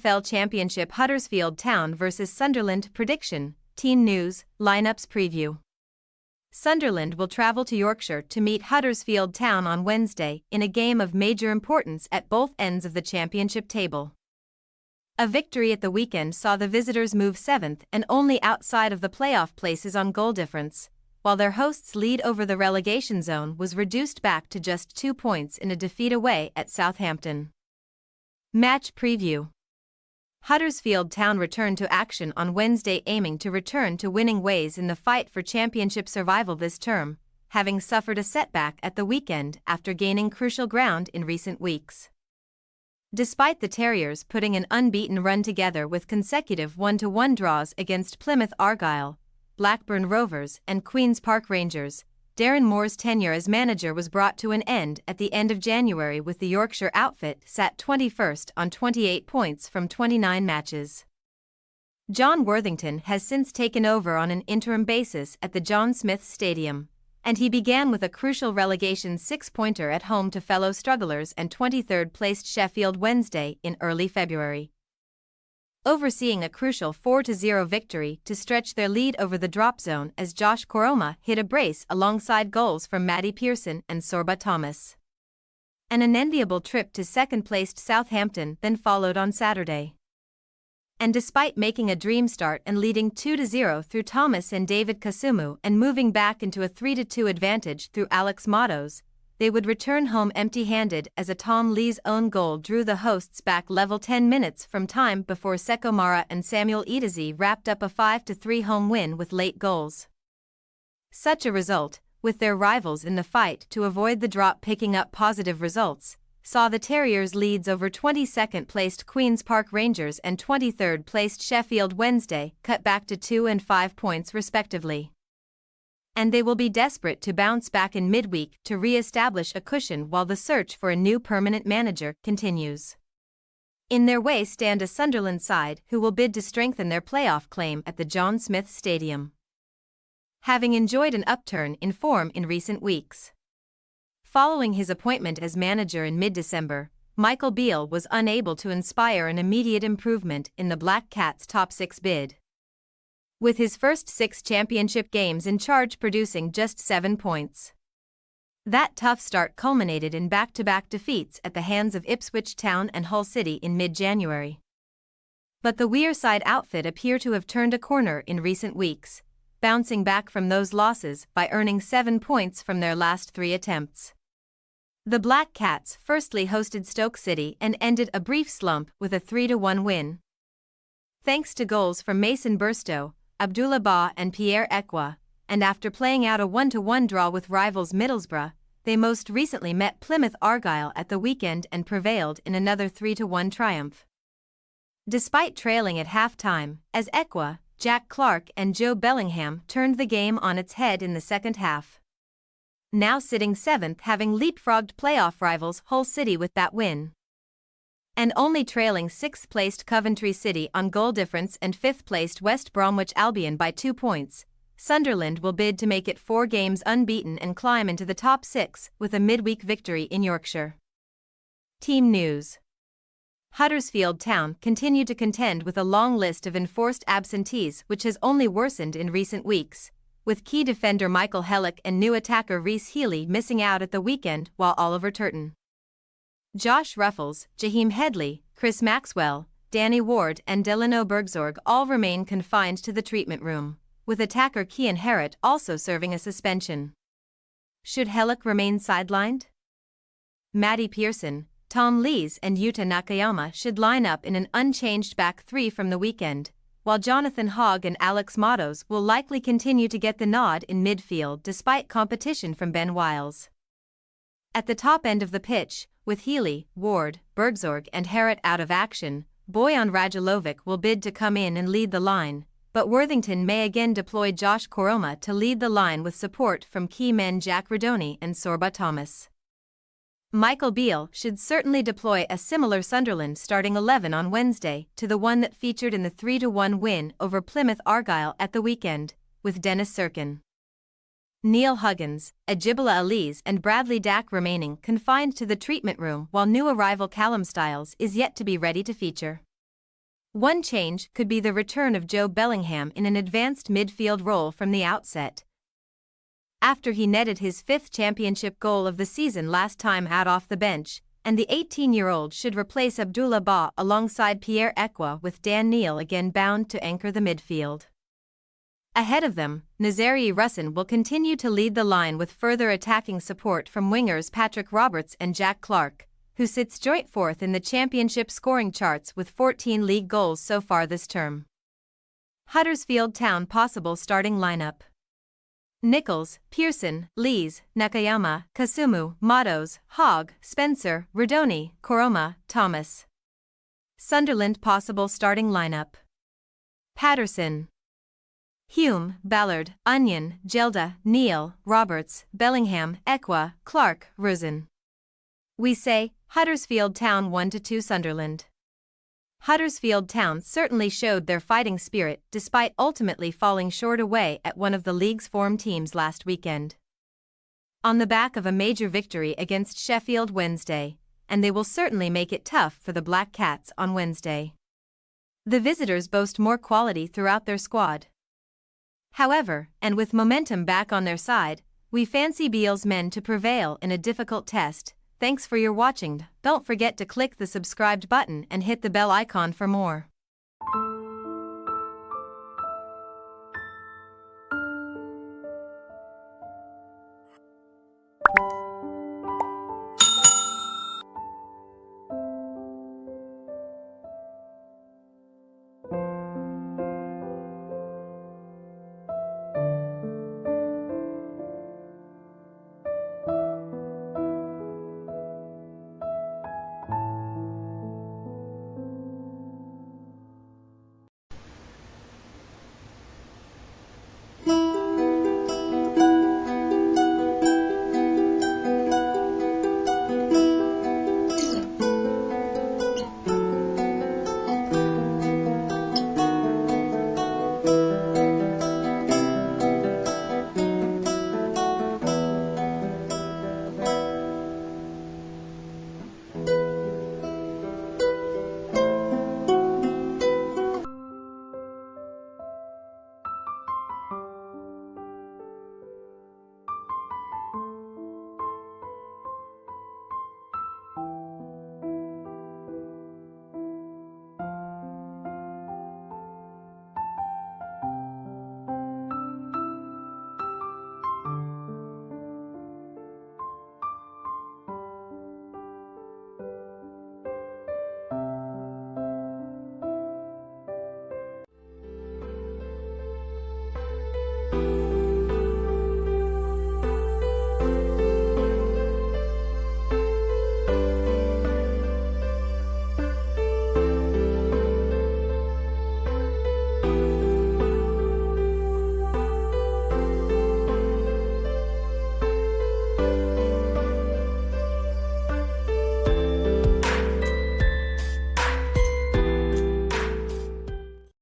EFL Championship Huddersfield Town vs Sunderland prediction, team news, lineups preview. Sunderland will travel to Yorkshire to meet Huddersfield Town on Wednesday in a game of major importance at both ends of the championship table. A victory at the weekend saw the visitors move 7th and only outside of the playoff places on goal difference, while their hosts' lead over the relegation zone was reduced back to just 2 points in a defeat away at Southampton. Match preview. Huddersfield Town returned to action on Wednesday, aiming to return to winning ways in the fight for championship survival this term, having suffered a setback at the weekend after gaining crucial ground in recent weeks. Despite the Terriers putting an unbeaten run together with consecutive 1-1 draws against Plymouth Argyle, Blackburn Rovers and Queen's Park Rangers, Darren Moore's tenure as manager was brought to an end at the end of January, with the Yorkshire outfit sat 21st on 28 points from 29 matches. John Worthington has since taken over on an interim basis at the John Smith Stadium, and he began with a crucial relegation 6-pointer at home to fellow strugglers and 23rd-placed Sheffield Wednesday in early February, overseeing a crucial 4-0 victory to stretch their lead over the drop zone as Josh Koroma hit a brace alongside goals from Matty Pearson and Sorba Thomas. An unenviable trip to second-placed Southampton then followed on Saturday. And despite making a dream start and leading 2-0 through Thomas and David Kasumu and moving back into a 3-2 advantage through Alex Matos, they would return home empty-handed as a Tom Lee's own goal drew the hosts back level 10 minutes from time before Seko Mara and Samuel Idazi wrapped up a 5-3 home win with late goals. Such a result, with their rivals in the fight to avoid the drop picking up positive results, saw the Terriers' leads over 22nd-placed Queen's Park Rangers and 23rd-placed Sheffield Wednesday cut back to 2 and 5 points respectively. And they will be desperate to bounce back in midweek to re-establish a cushion while the search for a new permanent manager continues. In their way stand a Sunderland side who will bid to strengthen their playoff claim at the John Smith Stadium, having enjoyed an upturn in form in recent weeks. Following his appointment as manager in mid-December, Michael Beale was unable to inspire an immediate improvement in the Black Cats' top 6 bid, with his first 6 championship games in charge producing just 7 points. That tough start culminated in back-to-back defeats at the hands of Ipswich Town and Hull City in mid-January. But the Wearside outfit appear to have turned a corner in recent weeks, bouncing back from those losses by earning 7 points from their last 3 attempts. The Black Cats firstly hosted Stoke City and ended a brief slump with a 3-1 win, thanks to goals from Mason Burstow, Abdullah Ba and Pierre Ekwa, and after playing out a 1-1 draw with rivals Middlesbrough, they most recently met Plymouth Argyle at the weekend and prevailed in another 3-1 triumph. Despite trailing at half-time, as Ekwa, Jack Clark and Joe Bellingham turned the game on its head in the second half, now sitting 7th, having leapfrogged playoff rivals Hull City with that win, and only trailing 6th-placed Coventry City on goal difference and 5th-placed West Bromwich Albion by 2 points, Sunderland will bid to make it 4 games unbeaten and climb into the top 6 with a midweek victory in Yorkshire. Team news. Huddersfield Town continue to contend with a long list of enforced absentees which has only worsened in recent weeks, with key defender Michael Hellick and new attacker Reece Healy missing out at the weekend while Oliver Turton, Josh Ruffles, Jaheim Headley, Chris Maxwell, Danny Ward and Delano Bergzorg all remain confined to the treatment room, with attacker Kian Herrett also serving a suspension. Should Hellick remain sidelined? Matty Pearson, Tom Lees and Yuta Nakayama should line up in an unchanged back 3 from the weekend, while Jonathan Hogg and Alex Matos will likely continue to get the nod in midfield despite competition from Ben Wiles. At the top end of the pitch, with Healy, Ward, Bergzorg and Herrett out of action, Bojan Radulovic will bid to come in and lead the line, but Worthington may again deploy Josh Koroma to lead the line with support from key men Jack Redoni and Sorba Thomas. Michael Beale should certainly deploy a similar Sunderland starting 11 on Wednesday to the one that featured in the 3-1 win over Plymouth Argyle at the weekend, with Dennis Serkin, Neil Huggins, Ajibola Elise and Bradley Dack remaining confined to the treatment room while new arrival Callum Styles is yet to be ready to feature. One change could be the return of Joe Bellingham in an advanced midfield role from the outset. After he netted his fifth championship goal of the season last time out off the bench, and the 18-year-old should replace Abdullah Ba alongside Pierre Ekwa, with Dan Neil again bound to anchor the midfield. Ahead of them, Nazari Russin will continue to lead the line with further attacking support from wingers Patrick Roberts and Jack Clark, who sits joint fourth in the championship scoring charts with 14 league goals so far this term. Huddersfield Town possible starting lineup: Nichols, Pearson, Lees, Nakayama, Kasumu, Matos, Hogg, Spencer, Rodoni, Koroma, Thomas. Sunderland possible starting lineup: Patterson, Hume, Ballard, Onion, Gelda, Neal, Roberts, Bellingham, Ekwa, Clark, Russin. We say, Huddersfield Town 1-2 Sunderland. Huddersfield Town certainly showed their fighting spirit despite ultimately falling short away at one of the league's form teams last weekend. On the back of a major victory against Sheffield Wednesday, and they will certainly make it tough for the Black Cats on Wednesday. The visitors boast more quality throughout their squad. However, and with momentum back on their side, we fancy Beale's men to prevail in a difficult test. Thanks for your watching. Don't forget to click the subscribed button and hit the bell icon for more.